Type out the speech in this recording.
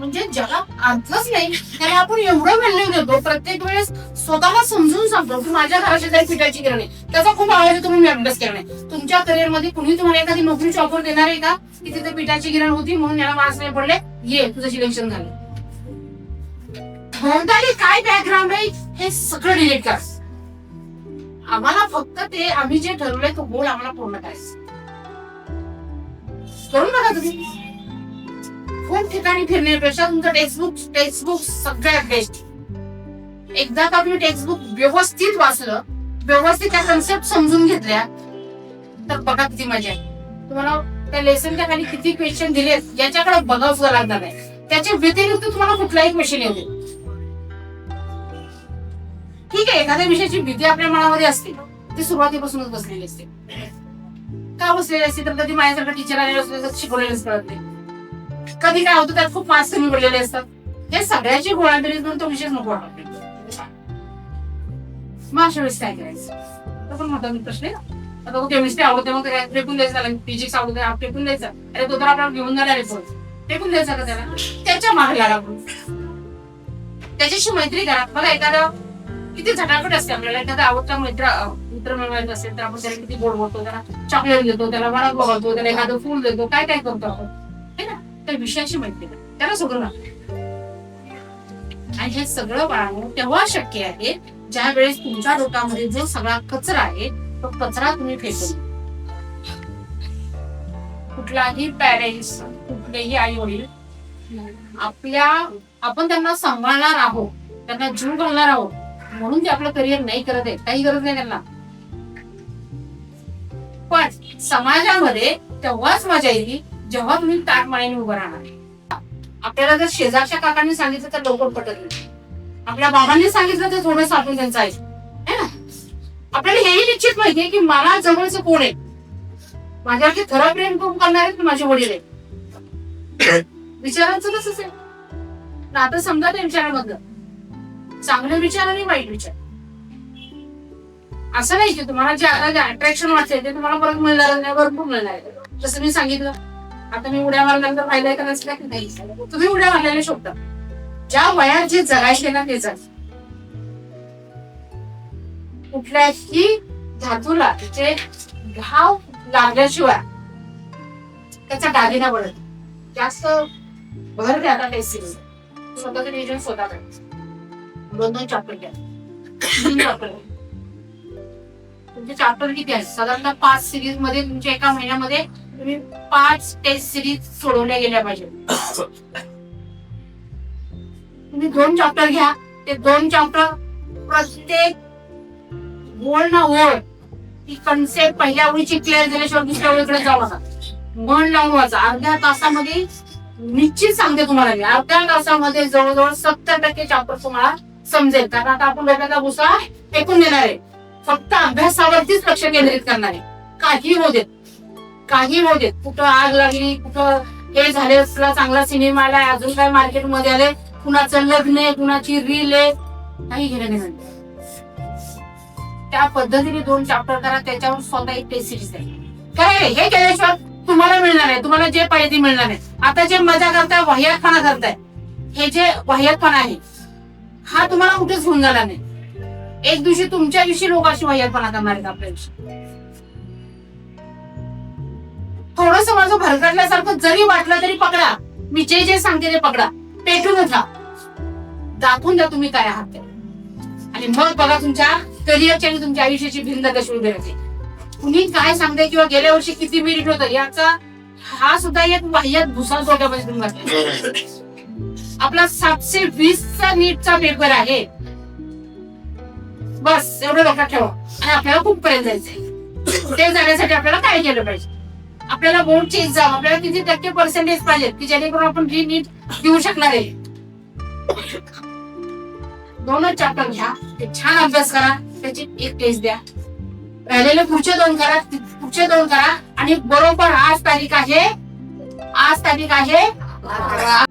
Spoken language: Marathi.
म्हणजे जगात अर्थच नाही त्याला आपण एवढं व्हॅल्यू देतो. प्रत्येक वेळेस स्वतःला समजून सांगतो की माझ्या घराची काही पिठाची गिरण आहे, त्याचा खूप आवाज आहे, तुम्ही अभ्यास करणे. तुमच्या करिअर मध्ये कुणी तुम्हाला एखादी नोकरीची ऑफर देणार आहे का की तिथे पिठाची गिरण होती म्हणून याला मार्क्स नाही पडले, ये तुझं सिलेक्शन झालं. भोवताली काय बॅकग्राऊंड आहे हे सगळं डिलीट कर. आम्हाला फक्त ते आम्ही जे ठरवलंय तो गोल आम्हाला पूर्ण करायचं. करून बघा तुम्ही. खूप ठिकाणी फिरण्यापेक्षा तुमचं टेक्स्टबुक सगळ्यात बेस्ट. एकदा का तुम्ही टेक्स्टबुक व्यवस्थित वाचलं, व्यवस्थित त्या कन्सेप्ट समजून घेतल्या तर बघा किती मजा आहे. तुम्हाला त्या लेसनच्या खाली किती क्वेश्चन दिलेत याच्याकडे बघावं सुद्धा लागणार नाही. त्याच्या व्यतिरिक्त तुम्हाला कुठलाही क्वेश्चन येऊ दे. ठीक आहे, एखाद्या विषयाची भीती आपल्या मनामध्ये असते, ती सुरुवातीपासूनच बसलेली असते. का बसलेली असते तर कधी माझ्यासारखं टीचर आलेलं असतं शिकवलेलंच कळत नाही. कधी काय होतं त्यात खूप मार्क्स कमी पडलेले असतात. हे सगळ्याची गोळाबेरीज म्हणून तो विषयच नको वाटत. मग अशा वेळेस काय करायचं तो पण मोठा प्रश्न आहे. आता केमिस्ट्री आवडते मग काय फेकून द्यायचं, फिजिक्स आवडते फेकून द्यायचं. अरे तो तर आपल्याला घेऊन जाणार आहे फेकून द्यायचा का त्याला? त्याच्या मागे लागा, त्याच्याशी मैत्री करा. बघा एखादं किती झटापट असते आपल्याला. एखादा आवडता मित्र मिळवायचा असेल तर आपण त्याला किती गोड बोलतो, त्याला चॉकलेट देतो, त्याला वडा बघतो, त्याला एखादं फुल देतो, काय काय करतो आपण है ना. त्या विषयाशी मैत्री करा, त्याला सोडून नका. आणि हे सगळं बाळांनो तेव्हा शक्य आहे ज्या वेळेस तुमच्या डोक्यामध्ये जो सगळा कचरा आहे तो कचरा तुम्ही फेकून. कुठलाही पॅरेंट्स, कुठलेही आई वडील आपण त्यांना सांभाळणार आहोत, त्यांना जीव घालणार आहोत म्हणून ते आपलं करिअर नाही करत आहे, काही गरज नाही त्यांना. पण समाजामध्ये तेव्हाच मजा येईल जेव्हा तुम्ही ताटमाळीने उभं राहणार. आपल्याला जर शेजारच्या काकांनी सांगितलं तर लवकर पटत नाही, आपल्या बाबांनी सांगितलं तर थोडं साठून त्यांचं आहे ना. आपल्याला हेही निश्चित माहितीये की मला जवळचं कोण आहे, माझ्यावरती खरं प्रेम कोण करणार आहे माझे वडील आहे. विचारांचं तसंच आहे ना. आता समजा त्या विचारामधलं चांगले विचार आणि वाईट विचार. असं नाही की तुम्हाला जे आता अट्रॅक्शन वाटते ते तुम्हाला परत मिळणार नाही, भरपूर मिळणार आहे. जसं मी सांगितलं आता मी उड्या मारल्यानंतर फायदा का नसला की नाही, तुम्ही उड्या मारलेले शोधता. ज्या वयात जे जगायचे ना ते जग. कुठल्याही धातूला त्याचे घाव लागल्याशिवाय त्याचा दागिना पडत. जास्त भर द्या आता टेस्ट सिरीज. स्वतःचं नियोजन स्वतः करायचं. 2 चॅप्टर घ्या, 3 चॅप्टर. तुमचे चॅप्टर किती आहेत? साधारणतः 5 सिरीज मध्ये तुमच्या एका महिन्यामध्ये तुम्ही 5 टेस्ट सिरीज सोडवल्या गेल्या पाहिजे. तुम्ही 2 चॅप्टर घ्या, ते 2 चॅप्टर प्रत्येक ओळ ना ओळ ती कन्सेप्ट पहिल्या ओळीची क्लिअर झाल्याशिवाय दुसऱ्या ओळीकडे जाऊ नका. मन लावून वाचा. अर्ध्या तासामध्ये निश्चित सांगते तुम्हाला मी, अर्ध्या तासामध्ये जवळजवळ 70% चॅप्टर तुम्हाला समजेल. कारण आता आपण डोक्याचा भुसा फेकून देणार आहे, फक्त अभ्यासावरतीच लक्ष केंद्रित करणार आहे. काही होऊ देत, काही होऊ देत. कुठं आग लागली, कुठं हे झाले, असला चांगला सिनेमा आलाय, अजून काय मार्केटमध्ये आले, कुणाचं लग्न आहे, कुणाची रील आहे, काही घेणं नाही. त्या पद्धतीने 2 चॅप्टर करा, त्याच्यावर स्वतः एक टेस्ट सिरीज आहे. काय हे केल्याशिवाय तुम्हाला मिळणार आहे, तुम्हाला जे पाहिजे ते मिळणार आहे. आता जे मजा करताय, वाह्यातपणा करताय, हे जे वाह्यातपणा आहे हा तुम्हाला कुठेच घेऊन जाणार नाही. एक दिवशी तुमच्या विषयी लोक अशी वाह्यातपणा करणार आहेत आपल्याविषयी. थोडस माझं भरकटल्यासारखं जरी वाटलं तरी पकडा. मी जे जे सांगते ते पकडा, पेटून जा, दाखवून द्या तुम्ही काय आहात ते. आणि मग बघा तुमच्या करिअरची आणि तुमच्या आयुष्याची भिन्न कशी उभी राहते. कुणी काय सांगते किंवा गेल्या वर्षी किती मेरिट होतं याचा हा सुद्धा एक वाह्यात भुसा डोक्यामध्ये तुम्ही. आपला 720चा नीटचा पेपर आहे, बस एवढं लक्षात ठेवा. आणि आपल्याला कुठपर्यंत जायचंय ते जाण्यासाठी आपल्याला काय केलं पाहिजे. आपल्याला बोर्डची एक्झाम, आपल्याला किती टक्के पर्सेंटेज पाहिजे की जेणेकरून आपण जी नीट देऊ शकणार आहे. 2 चॅप्टर घ्या, ते छान अभ्यास करा, त्याची एक टेस्ट द्या. राहिलेले पुढचे 2 करा, पुढचे 2 करा. आणि बरोबर आज तारीख आहे 11